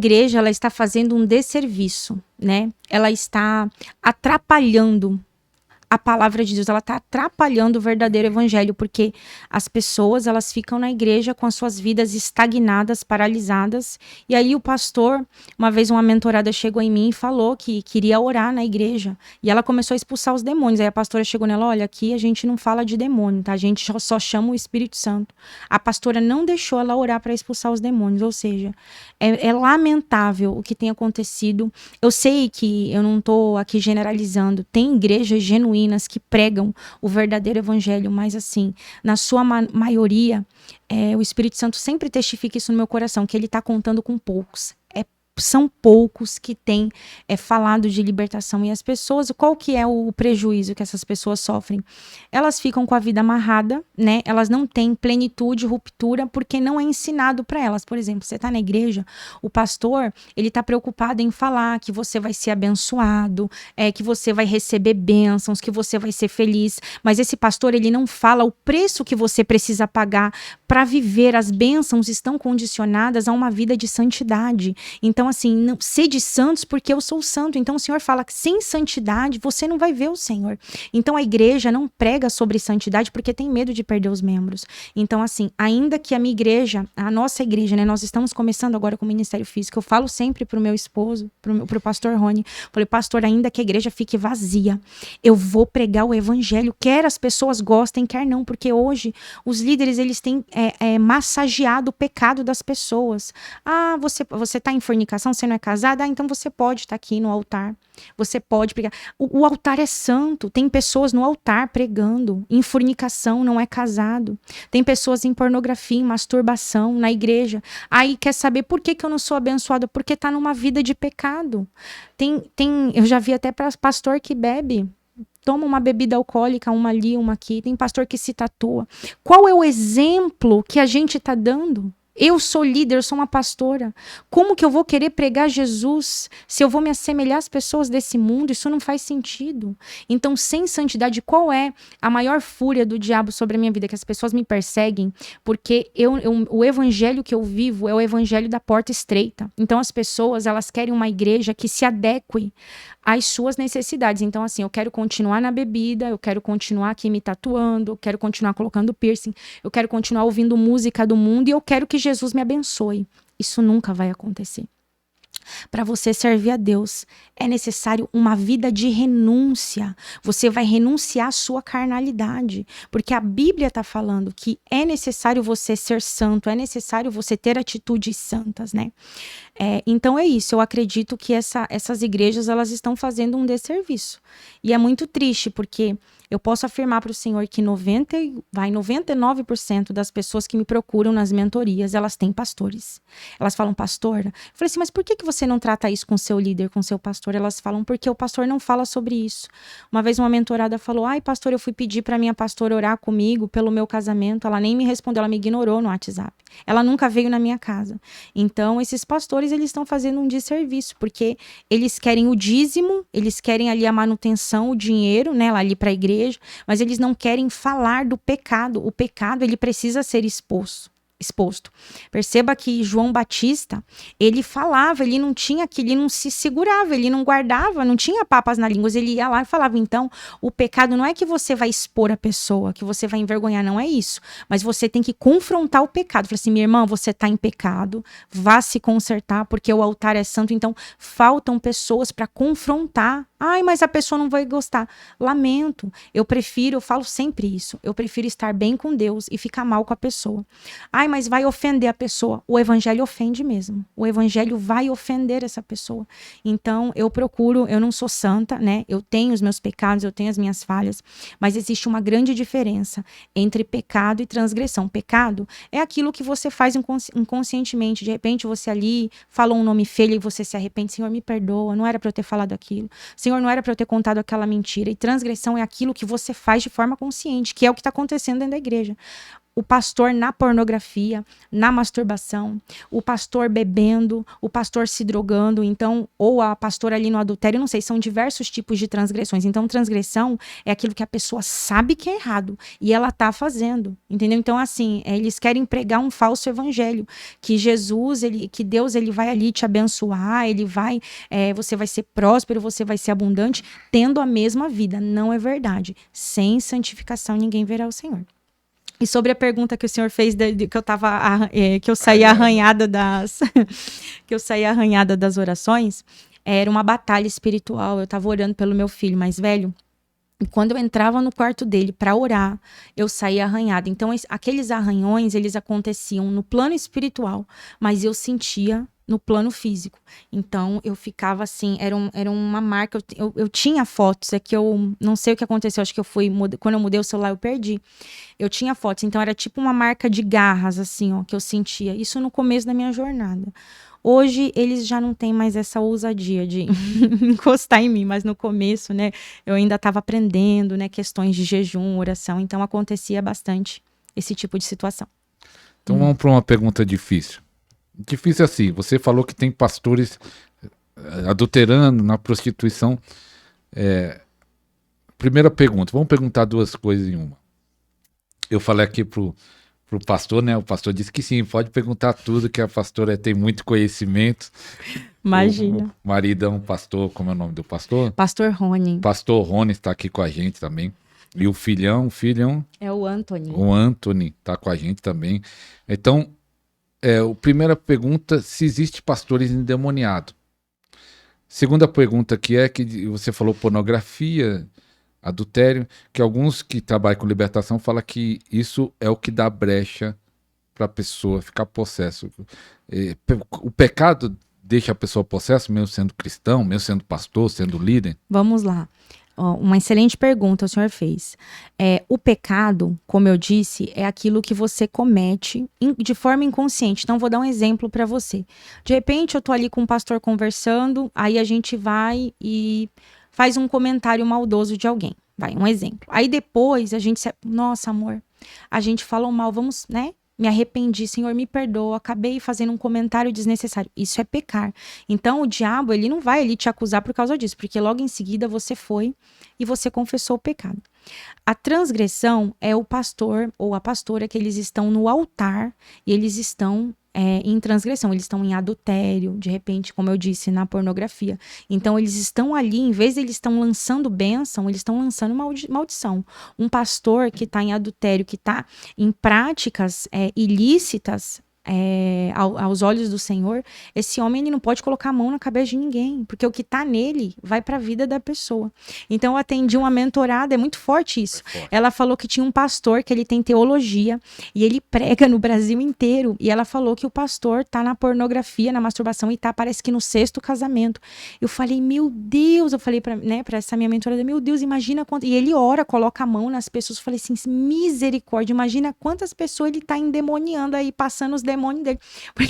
igreja, ela está fazendo um desserviço, né? Ela está atrapalhando a palavra de Deus, ela está atrapalhando o verdadeiro evangelho, porque as pessoas, elas ficam na igreja com as suas vidas estagnadas, paralisadas, e aí o pastor, uma vez uma mentorada chegou em mim e falou que queria orar na igreja, e ela começou a expulsar os demônios, aí a pastora chegou nela, olha, aqui a gente não fala de demônio, tá? A gente só chama o Espírito Santo. A pastora não deixou ela orar para expulsar os demônios, ou seja, é lamentável o que tem acontecido. Eu sei que eu não estou aqui generalizando, tem igrejas genuínas que pregam o verdadeiro evangelho, mas assim, na sua maioria, o Espírito Santo sempre testifica isso no meu coração, que ele está contando com poucos. São poucos que têm falado de libertação. E as pessoas, qual que é o prejuízo que essas pessoas sofrem? Elas ficam com a vida amarrada, né? Elas não têm plenitude, ruptura, porque não é ensinado para elas. Por exemplo, você está na igreja, o pastor, ele está preocupado em falar que você vai ser abençoado, que você vai receber bênçãos, que você vai ser feliz. Mas esse pastor, ele não fala o preço que você precisa pagar para viver. As bênçãos estão condicionadas a uma vida de santidade. Então, assim, não, sede santos porque eu sou santo. Então o Senhor fala que sem santidade você não vai ver o Senhor. Então a igreja não prega sobre santidade porque tem medo de perder os membros. Então, assim, ainda que a minha igreja, a nossa igreja, né, nós estamos começando agora com o Ministério Físico, eu falo sempre pro meu esposo, pro pastor Rony, falei, pastor, ainda que a igreja fique vazia, eu vou pregar o evangelho, quer as pessoas gostem, quer não, porque hoje os líderes, eles têm massageado o pecado das pessoas. Ah, você tá em fornicação, você não é casada, então você pode estar aqui no altar, você pode pregar. O altar é santo, tem pessoas no altar pregando, em fornicação, não é casado, tem pessoas em pornografia, em masturbação, na igreja. Aí quer saber por que eu não sou abençoada? Porque tá numa vida de pecado. Eu já vi até pastor que bebe, toma uma bebida alcoólica, uma ali, uma aqui, tem pastor que se tatua. Qual é o exemplo que a gente está dando? Eu sou líder, eu sou uma pastora. Como que eu vou querer pregar Jesus se eu vou me assemelhar às pessoas desse mundo? Isso não faz sentido. Então, sem santidade, qual é a maior fúria do diabo sobre a minha vida? Que as pessoas me perseguem porque o evangelho que eu vivo é o evangelho da porta estreita. Então, as pessoas, elas querem uma igreja que se adeque às suas necessidades. Então, assim, eu quero continuar na bebida, eu quero continuar aqui me tatuando, eu quero continuar colocando piercing, eu quero continuar ouvindo música do mundo e eu quero que Jesus me abençoe. Isso nunca vai acontecer. Para você servir a Deus, é necessário uma vida de renúncia. Você vai renunciar à sua carnalidade, porque a Bíblia está falando que é necessário você ser santo, é necessário você ter atitudes santas, né? Então é isso, eu acredito que essas igrejas, elas estão fazendo um desserviço. E é muito triste, porque eu posso afirmar para o Senhor que 99% das pessoas que me procuram nas mentorias, elas têm pastores. Elas falam, pastora, eu falei assim, mas por que você não trata isso com seu líder, com seu pastor? Elas falam, porque o pastor não fala sobre isso. Uma vez uma mentorada falou, ai pastor, eu fui pedir para minha pastora orar comigo pelo meu casamento, ela nem me respondeu, ela me ignorou no WhatsApp. Ela nunca veio na minha casa. Então, esses pastores, eles estão fazendo um desserviço, porque eles querem o dízimo, eles querem ali a manutenção, o dinheiro, né, ali para a igreja, mas eles não querem falar do pecado. O pecado, ele precisa ser exposto. Perceba que João Batista, ele falava, ele não tinha ele não se segurava, ele não guardava, não tinha papas na língua, ele ia lá e falava. Então, o pecado não é que você vai expor a pessoa, que você vai envergonhar, não é isso, mas você tem que confrontar o pecado. Fala assim, minha irmã, você está em pecado, vá se consertar, porque o altar é santo. Então, faltam pessoas para confrontar. Ai, mas a pessoa não vai gostar. Lamento, eu falo sempre isso, eu prefiro estar bem com Deus e ficar mal com a pessoa. Ai, mas vai ofender a pessoa. O evangelho ofende mesmo. O evangelho vai ofender essa pessoa. Então, eu não sou santa, né? Eu tenho os meus pecados, eu tenho as minhas falhas, mas existe uma grande diferença entre pecado e transgressão. Pecado é aquilo que você faz inconscientemente. De repente, você ali falou um nome feio e você se arrepende. Senhor, me perdoa, não era para eu ter falado aquilo. Senhor, não era para eu ter contado aquela mentira. E transgressão é aquilo que você faz de forma consciente, que é o que está acontecendo dentro da igreja. o pastor na pornografia, na masturbação, o pastor bebendo, o pastor se drogando, então, ou a pastora ali no adultério, não sei, são diversos tipos de transgressões. Então, transgressão é aquilo que a pessoa sabe que é errado e ela tá fazendo, entendeu? Então, assim, eles querem pregar um falso evangelho, que Jesus, que Deus, ele vai ali te abençoar, ele vai, você vai ser próspero, você vai ser abundante, tendo a mesma vida. Não é verdade. Sem santificação, ninguém verá o Senhor. E sobre a pergunta que o senhor fez, que eu saí arranhada que eu saí arranhada das orações, era uma batalha espiritual. Eu estava orando pelo meu filho mais velho, e quando eu entrava no quarto dele para orar, eu saía arranhada. Então, aqueles arranhões, eles aconteciam no plano espiritual, mas eu sentia no plano físico. Então, eu ficava assim, era uma marca, eu tinha fotos, é que eu não sei o que aconteceu, acho que quando eu mudei o celular, eu perdi. Eu tinha fotos, então era tipo uma marca de garras, assim, ó, que eu sentia. Isso no começo da minha jornada. Hoje, eles já não têm mais essa ousadia de encostar em mim, mas no começo, né, eu ainda estava aprendendo, né, questões de jejum, oração, então acontecia bastante esse tipo de situação. Então vamos para uma pergunta difícil. Difícil assim, você falou que tem pastores adulterando na prostituição. Primeira pergunta, vamos perguntar duas coisas em uma. Eu falei aqui pro pastor, né? O pastor disse que sim, pode perguntar tudo, que a pastora tem muito conhecimento. Imagina. O marido é um pastor, como é o nome do pastor? Pastor Rony. Pastor Rony está aqui com a gente também. E o filhão é o Anthony. O Anthony está com a gente também. Então, a primeira pergunta, se existe pastores endemoniados. Segunda pergunta que você falou pornografia, adultério, que alguns que trabalham com libertação falam que isso é o que dá brecha para a pessoa ficar possesso. O pecado deixa a pessoa possessa, mesmo sendo cristão, mesmo sendo pastor, sendo líder? Vamos lá. Uma excelente pergunta o senhor fez. O pecado, como eu disse, é aquilo que você comete de forma inconsciente. Então, vou dar um exemplo para você. De repente, eu tô ali com um pastor conversando, aí a gente vai e faz um comentário maldoso de alguém. Vai, um exemplo. Aí depois, a gente... Nossa, amor, a gente falou mal, vamos, né? Me arrependi, Senhor, me perdoa, acabei fazendo um comentário desnecessário. Isso é pecar. Então, o diabo, ele não vai ali te acusar por causa disso, porque logo em seguida você foi e você confessou o pecado. A transgressão é o pastor ou a pastora que eles estão no altar e eles estão em transgressão, eles estão em adultério, de repente, como eu disse, na pornografia. Então, eles estão ali, em vez de eles estão lançando bênção, eles estão lançando maldição. Um pastor que está em adultério, que está em práticas ilícitas, aos olhos do Senhor, esse homem ele não pode colocar a mão na cabeça de ninguém, porque o que está nele vai para a vida da pessoa. Então eu atendi uma mentorada, é muito forte isso. Ela falou que tinha um pastor que ele tem teologia e ele prega no Brasil inteiro, e ela falou que o pastor tá na pornografia, na masturbação, e parece que no 6º casamento. Eu falei, meu Deus, eu falei para essa minha mentorada, meu Deus, imagina quanto... E ele ora, coloca a mão nas pessoas, eu falei assim, misericórdia, imagina quantas pessoas ele tá endemoniando aí, passando os demônios dele. Porque